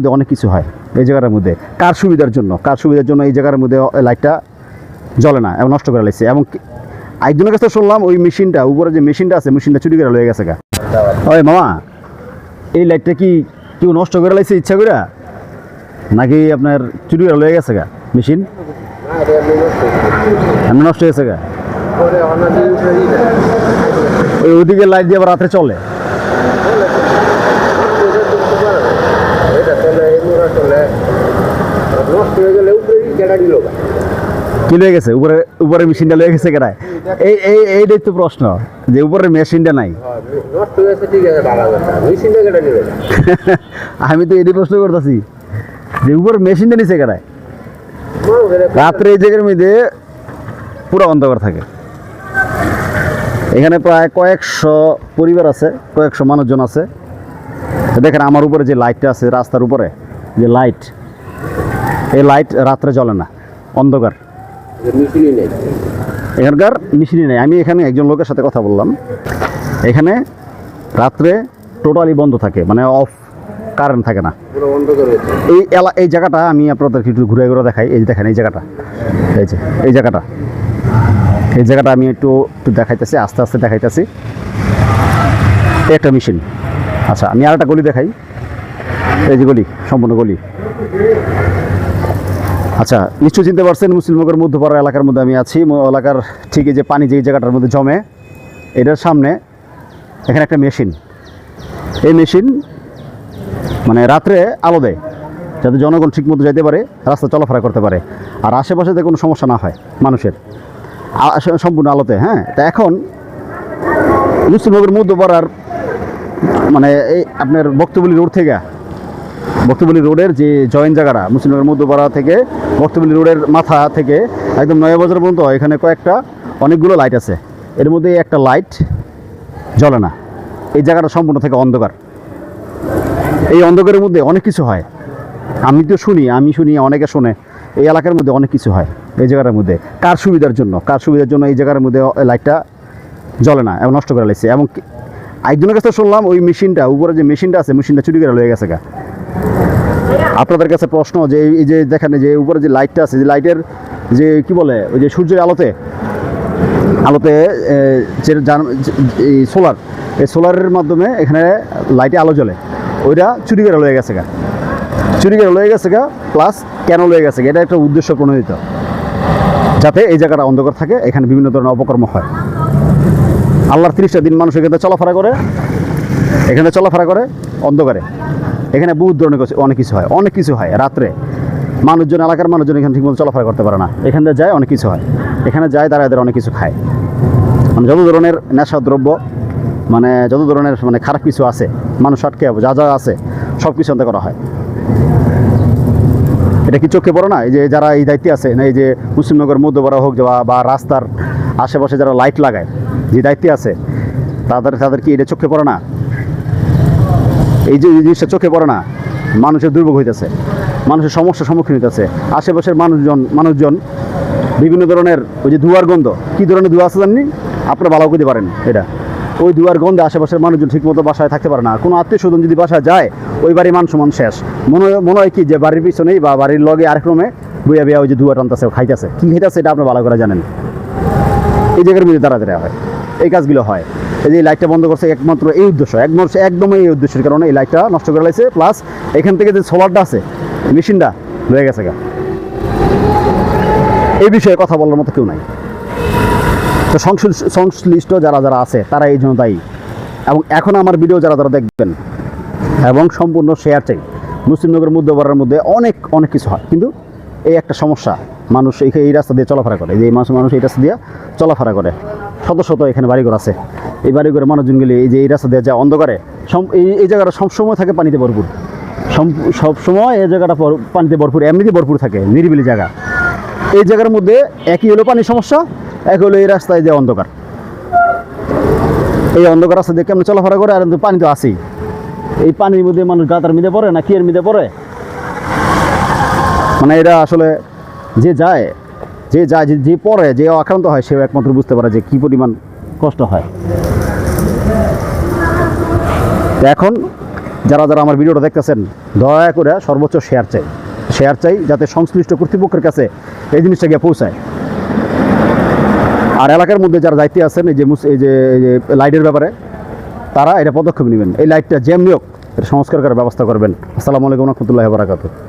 মধ্যে অনেক কিছু হয় এই জায়গাটার মধ্যে। কার সুবিধার জন্য এই জায়গার মধ্যে লাইটটা জ্বলে না এবং নষ্ট করে লাগছে। এবং একজনের কাছে শুনলাম ওই মেশিনটা উপরে যে মেশিনটা আছে মেশিনটা চুরি করে লয়ে গেছে গা। ওই মামা, এই লাইটটা কি কেউ নষ্ট করে লাগছে ইচ্ছা করে নাকি আপনার চুরি করে লয়ে গেছে গা মেশিন? এমনি নষ্ট হয়ে গেছে গা। ওই ওদিকে লাইট দিয়ে আবার রাত্রে চলে। কি লয়ে গেছে উপরে মেশিনটা লয়ে গেছে কেনায়? এইটাই তো প্রশ্ন, যে উপরে মেশিনটা নাই। আমি তো এটাই প্রশ্ন করতেছি যে উপরে মেশিনটা নিচে কেনায়। রাত্রে এই জায়গার মধ্যে পুরো অন্ধকার থাকে। এখানে প্রায় কয়েকশো পরিবার আছে, কয়েকশো মানুষজন আছে। দেখেন আমার উপরে যে লাইটটা আছে, রাস্তার উপরে যে লাইট, এই লাইট রাত্রে জ্বলে না, অন্ধকার। এখানকার মেশিনই নেই। আমি এখানে একজন লোকের সাথে কথা বললাম, এখানে রাত্রে টোটালি বন্ধ থাকে, মানে অফ, কারেন্ট থাকে না। এই জায়গাটা আমি আপনাদেরকে একটু ঘুরে ঘুরে দেখাই। এই যে দেখেন এই জায়গাটা, এই জায়গাটা আমি একটু দেখাইতেছি, আস্তে আস্তে দেখাইতেছি। একটা মেশিন। আচ্ছা, আমি আর একটা গলি দেখাই। এই যে গলি, সম্পূর্ণ গলি। আচ্ছা, নিশ্চয়ই চিনতে পারছেন মুসলিমনগর মধ্যপাড়া এলাকার মধ্যে আমি আছি। এলাকার ঠিক এই যে পানি যে জায়গাটার মধ্যে জমে, এটার সামনে এখানে একটা মেশিন। এই মেশিন মানে রাত্রে আলো দেয় যাতে জনগণ ঠিক মতো যেতে পারে, রাস্তা চলাফেরা করতে পারে, আর আশেপাশে কোনো সমস্যা না হয় মানুষের, সম্পূর্ণ আলোতে। হ্যাঁ, তা এখন মুসলিমনগর মধ্যপাড়ার মানে এই আপনার বক্তবলী রোড থেকে, বক্তবলী রোডের যে জয়েন্ট জায়গাটা, মুসলিমনগর মধ্যপাড়া থেকে বক্তবলী রোডের মাথা থেকে একদম নয়াবাজার পর্যন্ত এখানে অনেকগুলো লাইট আছে। এর মধ্যে একটা লাইট জ্বলে না। এই জায়গাটা সম্পূর্ণ থেকে অন্ধকার। এই অন্ধকারের মধ্যে অনেক কিছু হয়। আমি শুনি, অনেকে শোনে, এই এলাকার মধ্যে অনেক কিছু হয় এই জায়গাটার মধ্যে। কার সুবিধার জন্য এই জায়গার মধ্যে লাইটটা জ্বলে না এবং নষ্ট করে লাগছে। এবং একজনের কাছে শুনলাম ওই মেশিনটা উপরে যে মেশিনটা আছে মেশিনটা চুরি করে লয়ে গেছে গা। আপনাদের কাছে প্রশ্ন, যে এই যে দেখেন যে উপরে যে লাইটটা আছে, যে লাইটের যে কি বলে, ওই যে সূর্যের আলোতে যে সোলার, এই সোলারের মাধ্যমে এখানে লাইটে আলো জ্বলে, ওইটা চুরি করে লয়ে গেছে গা। প্লাস কেন লয়ে গেছে গা, এটা একটা উদ্দেশ্য প্রণোদিত, যাতে এই জায়গাটা অন্ধকার থাকে, এখানে বিভিন্ন ধরনের অপকর্ম হয়। আল্লাহর 30টা দিন মানুষ এখানে চলাফেরা করে অন্ধকারে। এখানে বহুত ধরনের অনেক কিছু হয় রাত্রে। এলাকার মানুষজন এখানে ঠিকমতো চলাফেরা করতে পারে না। এখানে যায় অনেক কিছু হয়, এখানে যায় তারা এদের অনেক কিছু খায়। মানে যত ধরনের নেশা দ্রব্য, মানে যত ধরনের মানে খারাপ কিছু আছে, মানুষ আটকে যা আছে সব কিছু অন্ত করা হয়। এটা কি চোখে পড়ে না? এই যে যারা এই দায়িত্বে আছে, এই যে মুসলিমনগর মধ্যপাড়া হোক বা রাস্তার আশেপাশে যারা লাইট লাগায়, যে দায়িত্বে আছে, তাদের কি এটা চোখে পড়ে না? এই যে জিনিসটা চোখে পড়ে না, মানুষের দুর্ভোগ হইতেছে, মানুষের সমস্যার সম্মুখীন হইতেছে। আশেপাশের মানুষজন বিভিন্ন ধরনের ওই যে ধোঁয়ার গন্ধ, কী ধরনের ধোঁয়া আছে জানি আপনারা ভালো করতে পারেন। এটা ওই ধোঁয়ার গন্ধে আশেপাশের মানুষজন ঠিকমতো বাসায় থাকতে পারে না। কোনো আত্মীয় স্বজন যদি বাসায় যায়, ওই বাড়ির মান সমান শেষ। মনে হয় কি যে বাড়ির পিছনেই বা বাড়ির লগে আরেক রুমে বইয়া ওই যে ধোঁয়া টানতেছে, খাইতেছে, কী খাইতেছে এটা আপনারা ভালো করে জানেন। এই জায়গার মধ্যে দাঁড়া হয়, এই কাজগুলো হয়। এই যে লাইটটা বন্ধ করছে একমাত্র এই উদ্দেশ্য, একদমই এই উদ্দেশ্যের কারণে এই লাইটটা নষ্ট করে লাগছে। প্লাস এখান থেকে যে সোলারটা আছে, মেশিনটা রয়ে গেছে গা। এই বিষয়ে কথা বলার মতো কেউ নাই। তো সংশ্লিষ্ট যারা আছে তারা এই জন্য দায়ী। এবং এখন আমার ভিডিও যারা দেখবেন এবং সম্পূর্ণ শেয়ার চাই। মুসলিমনগর মধ্যপাড়ার মধ্যে অনেক কিছু হয়, কিন্তু এই একটা সমস্যা, মানুষ এই রাস্তা দিয়ে চলাফেরা করে, যে মানুষ এই রাস্তা দিয়ে চলাফেরা করে, শত এখানে বাড়িঘর আছে। এই বাড়িঘরে মানুষজন গেলে এই যে এই রাস্তা দিয়ে যায় অন্ধকারে, এই জায়গাটা সবসময় থাকে পানিতে ভরপুর, সবসময় এই জায়গাটা পানিতে ভরপুর, এমনিতে ভরপুর থাকে, নিরিবিলি জায়গা। এই জায়গার মধ্যে একই হলো পানির সমস্যা, এক হলো এই রাস্তায় যে অন্ধকার। এই অন্ধকার রাস্তা দিয়ে কেমন চলাফেরা করে, আর পানি তো আসেই। এই পানির মধ্যে মানুষ গাতার মিদে পড়ে না কি এর মিদে পড়ে, মানে এটা আসলে যে পড়ে, যে আক্রান্ত হয়, সেও একমাত্র বুঝতে পারে যে কী পরিমাণ কষ্ট হয়। এখন যারা যারা আমার ভিডিওটা দেখতেছেন দয়া করে সর্বোচ্চ শেয়ার চাই যাতে সংশ্লিষ্ট কর্তৃপক্ষের কাছে এই জিনিসটা গিয়ে পৌঁছায়। আর এলাকার মধ্যে যারা দায়িত্বে আছেন এই যে লাইটের ব্যাপারে তারা এটা পদক্ষেপ নেবেন, এই লাইটটা যেমনি হোক এটা সংস্কার করার ব্যবস্থা করবেন। আসসালামু আলাইকুম ওয়া রাহমাতুল্লাহি ওয়া বারাকাতুহু।